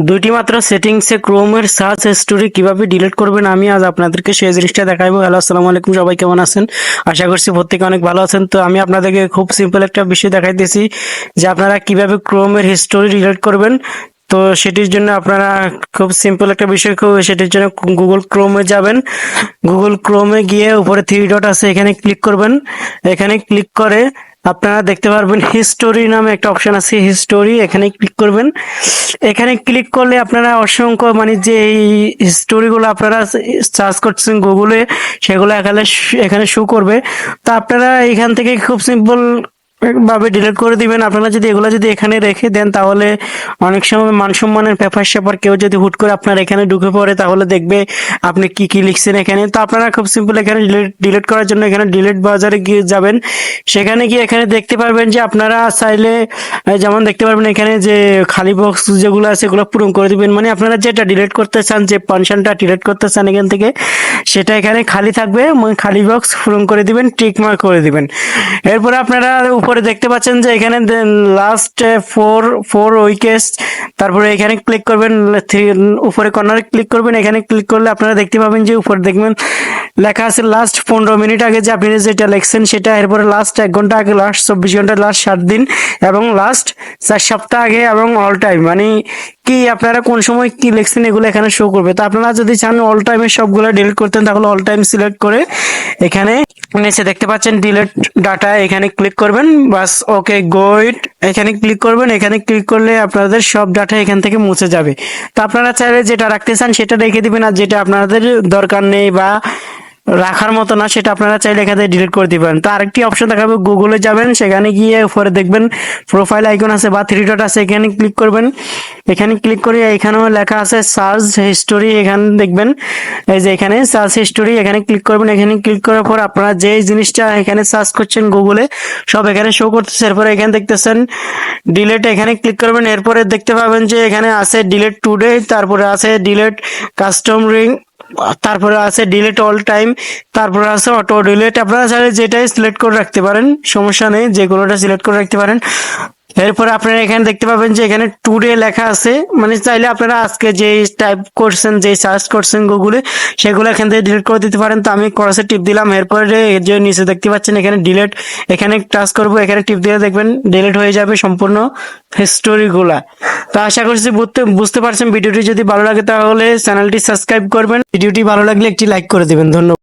দুইটি মাত্র সেটিংসে ক্রোমের সার্চ হিস্টোরি কিভাবে ডিলিট করবেন আমি আজ আপনাদেরকে সেই জিনিসটা দেখাবো। হ্যালো, আসসালামু আলাইকুম, সবাই কেমন আছেন? আশা করছি প্রত্যেকে অনেক ভালো আছেন। তো আমি আপনাদেরকে খুব সিম্পল একটা বিষয় দেখাইতেছি যে আপনারা কিভাবে ক্রোমের হিস্টোরি ডিলিট করবেন। তো সেটির জন্য আপনারা খুব সিম্পল একটা বিষয়, সেটির জন্য গুগল ক্রোমে যাবেন। গুগল ক্রোমে গিয়ে উপরে থ্রি ডট আছে, এখানে ক্লিক করবেন। এখানে ক্লিক করে আপনারা দেখতে পারবেন হিস্টোরি নামে একটা অপশন আছে, হিস্টোরি, এখানে ক্লিক করবেন। এখানে ক্লিক করলে আপনারা অসংখ্য মানে যে এই হিস্টোরিগুলো আপনারা সার্চ করছেন গুগলে, সেগুলো এখানে এখানে শো করবে। তো আপনারা এখান থেকে খুব সিম্পল ভাবে ডিলিট করে দিবেন। আপনারা যদি এগুলো যদি এখানে রেখে দেন তাহলে অনেক সময় মান সম্মানের ব্যাপার স্যাপার কেউ যদি হুট করে আপনার এখানে ঢুকে পড়ে তাহলে দেখবে আপনি কি কি লিখছেন এখানে। তো আপনারা খুব সিম্পল এখানে ডিলিট করার জন্য এখানে ডিলিট ব্রাউজারে গিয়ে যাবেন। সেখানে গিয়ে এখানে দেখতে পারবেন যে আপনারা চাইলে যেমন দেখতে পারবেন এখানে যে খালি বক্স যেগুলো আছে সেগুলো পূরণ করে দিবেন। মানে আপনারা যেটা ডিলিট করতে চান, যে ফাংশনটা ডিলিট করতে চান এখান থেকে, সেটা এখানে খালি থাকবে, মানে খালি বক্স পূরণ করে দিবেন, টিক মার্ক করে দিবেন। এরপরে আপনারা উপরে দেখতে পাচ্ছেন যে এখানে লাস্ট ফোর ফোর উইকেটস, তারপরে এখানে ক্লিক করবেন, উপরে কর্নারে ক্লিক করবেন। এখানে ক্লিক করলে আপনারা দেখতে পাবেন যে উপরে দেখবেন লেখা আছে লাস্ট 15 মিনিট আগে যে আপনি যেটা লিখছেন সেটা, এরপরে লাস্ট 1 ঘন্টা আগে, লাস্ট 24 ঘন্টা, লাস্ট 7 দিন এবং লাস্ট 4 সপ্তাহ আগে এবং অল টাইম, মানে কি আপনারা কোন সময় কি লিখছেন এগুলো এখানে শো করবে। তো আপনারা যদি চান অল টাইমের সবগুলো ডিলিট করতেন তাহলে অল টাইম সিলেক্ট করে এখানে নিচে দেখতে পাচ্ছেন ডিলিট ডাটা, এখানে ক্লিক করবেন, বাস ওকে গো ইট, এখানে ক্লিক করবেন। এখানে ক্লিক করলে আপনাদের সব ডাটা এখান থেকে মুছে যাবে। তো আপনারা চাইলে যেটা রাখতে চান সেটা রেখে দিবেন, আর যেটা আপনাদের দরকার নেই বা রাখার মতো না সেটা আপনারা চাইলে এখান থেকে ডিলিট করে দিবেন। তো আরেকটি অপশন দেখাবো, গুগলে যাবেন, সেখানে গিয়ে উপরে দেখবেন প্রোফাইল আইকন আছে বা থ্রি ডট আছে, এখানে ক্লিক করবেন। এখানে ক্লিক করে এখানেও লেখা আছে সার্চ হিস্টোরি, এখানে দেখবেন এই যে এখানে সার্চ হিস্টোরি, এখানে ক্লিক করবেন। এখানে ক্লিক করার পর আপনারা যে জিনিসটা এখানে সার্চ করছেন গুগলে সব এখানে শো করতেছে। এরপরে এখানে দেখতেছেন ডিলিট, এখানে ক্লিক করবেন। এরপরে দেখতে পাবেন যে এখানে আছে ডিলিট টুডে, তারপরে আছে ডিলিট কাস্টম রিং, তারপরে আছে ডিলিট অল টাইম, তারপরে আছে অটো ডিলিট। আপনারা চাইলে যেটাই সিলেক্ট করে রাখতে পারেন, সমস্যা নেই, যে কোনোটা সিলেক্ট করে রাখতে পারেন। এরপরে আপনারা এখানে দেখতে পাবেন যে এখানে টুডে লেখা আছে, মানে চাইলে আপনারা আজকে যে টাইপ করছেন, যে সার্চ করছেন গুগলে, সেগুলো এখান থেকে ডিলিট করে দিতে পারেন। তো আমি ক্রসে টিপ দিলাম। এরপরে যে নিচে দেখতে পাচ্ছেন এখানে ডিলিট, এখানে টাচ করব, এখানে টিপ দিয়ে দেখবেন ডিলিট হয়ে যাবে সম্পূর্ণ হিস্টোরিগুলা। তো আশা করছি বুঝতে পারছেন। ভিডিওটি যদি ভালো লাগে তাহলে চ্যানেলটি সাবস্ক্রাইব করবেন, ভিডিওটি ভালো লাগলে একটি লাইক করে দিবেন। ধন্যবাদ।